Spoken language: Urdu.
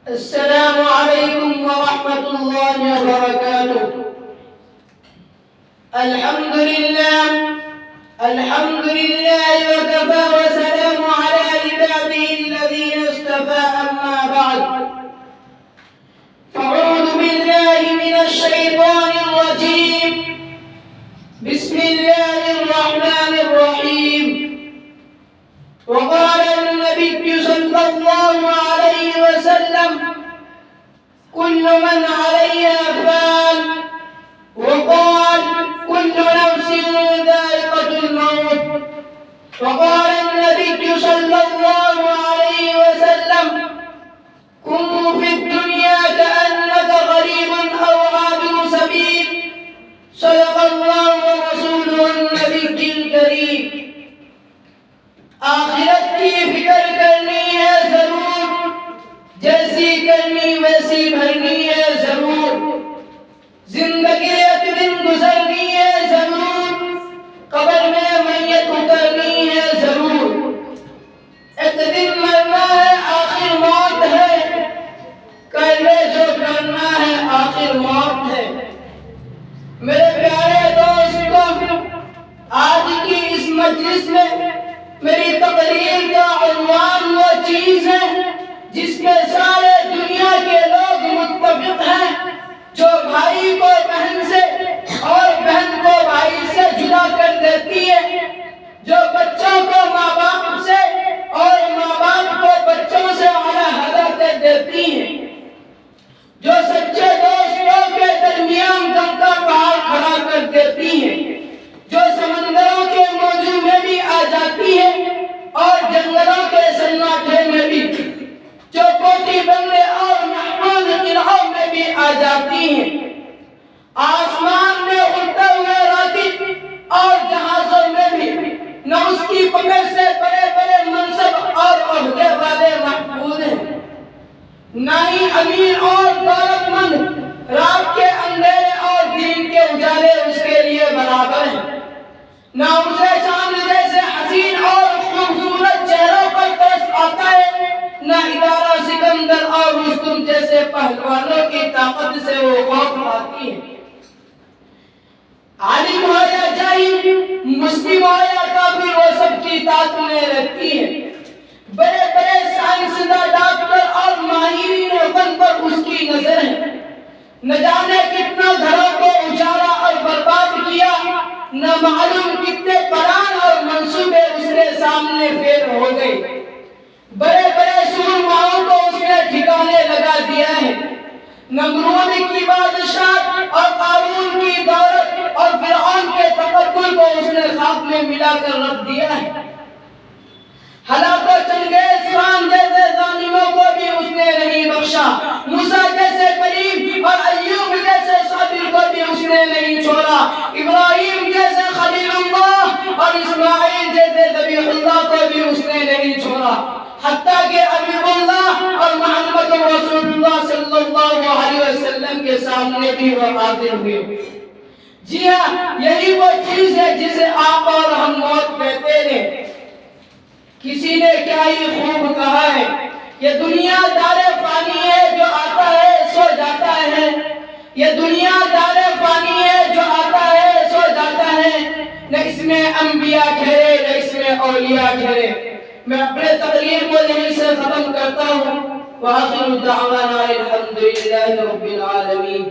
السلام عليكم ورحمة الله وبركاته. الحمد لله وكفى وسلام على عباده الذين اصطفى. أما بعد، فأعوذ بالله من الشيطان الرجيم. بسم الله الرحمن الرحيم. وقال النبي صلى الله عليه وسلم: كل من عليها فان. وقال: كل نفس ذائقة الموت. وقال النبي صلى الله عليه وسلم: كن في الدنيا كأنك غريب أو عابر سبيل. صدق الله ورسوله النبي الكريم. آخرت کی فکر کرنی ہے ضرور، جیسی کرنی ویسی بھرنی ہے ضرور. زندگی ایک دن گزرنی ہے ضرور، قبر میں میت اترنی ہے ضرور. ایک دن مرنا ہے آخر موت ہے، کر لے جو کرنا ہے آخر موت ہے. میرے پیارے دوستوں، آج کی اس مجلس میں میری تقریر کا عنوان وہ چیز ہے جس کے سارے دنیا کے لوگ متفق ہیں، جو بھائی کو بہن سے اور بہن کو بھائی سے جدا کر دیتی ہے، جو بچوں کو ماں باپ سے اور ماں باپ کو بچوں سے علیحدہ کر دیتی ہے، جو سچے دوستوں کے درمیان غم کا پہاڑ کھڑا کر دیتی ہے، جو سمندروں کے موجوں میں بھی آ جاتی ہے اور جنگلوں کے سناٹے میں بھی، جو کوٹی بنگلے اور محفوظ قلعوں میں بھی آ جاتی ہے. آسمان میں اڑتے ہوئے راکٹ اور جہازوں میں بھی نہ اس کی پکڑ سے بڑے بڑے منصب اور عہدے والے محفوظ ہیں، نہ ہی امیر اور دولت مند رات کے اندھیرے اور دین کے اجالے اس کے لیے برابر ہیں، نہ اسے چاند جیسے حسین اور خوبصورت چہروں پر ترس آتا ہے، نہ ادارہ سکندر اور رستم جیسے پہلوانوں کی طاقت سے وہ خوف آتی ہے. عالم ہو یا جاہل، مسلم ہو یا کافر، وہ سب کی طاقت میں رہتی ہے. بڑے بڑے سائنسداں، ڈاکٹر اور ماہرین فن پر اس کی نظر ہے. نہ جانے کتنا گھروں کو اجاڑا اور برباد کیا، نہ معلوم کتنے پلان اور منصوبے اس کے سامنے فیل ہو گئے. بڑے بڑے سورماؤں کو اس نے ٹھکانے لگا دیا ہے. نمرود کی بادشاہ اور قارون کی دولت اور فرعون کے تکبر کو اس نے خواب میں ملا کر رکھ دیا ہے. ہلاک و چنگیز خان جیسے ظالموں کو بھی اس نے نہیں بخشا. موسیٰ جیسے کریم اور ایوب جیسے صابر کو بھی اس نے نہیں چھوڑا. ابراہیم جیسے خلیل اللہ اور اسماعیل جیسے ذبیح اللہ کو بھی اس نے نہیں چھوڑا. حتیٰ کہ حبیب اللہ اور محمد رسول اللہ صلی اللہ علیہ وسلم کے سامنے بھی وہ حاضر ہوئے. جی ہاں، یہی وہ چیز ہے جسے آپ اور ہم موت کہتے ہیں. کسی نے کیا ہی خوب کہا ہے، یہ دنیا دار فانی ہے، جو آتا ہے سو جاتا ہے. یہ دنیا دار فانی ہے، جو آتا ہے سو جاتا ہے. نہ اس میں انبیاء ٹھہرے نہ اس میں اولیاء ٹھہرے. میں اپنے تقریر کو یہیں سے ختم کرتا ہوں. وآخر دعوانا الحمدللہ رب العالمین.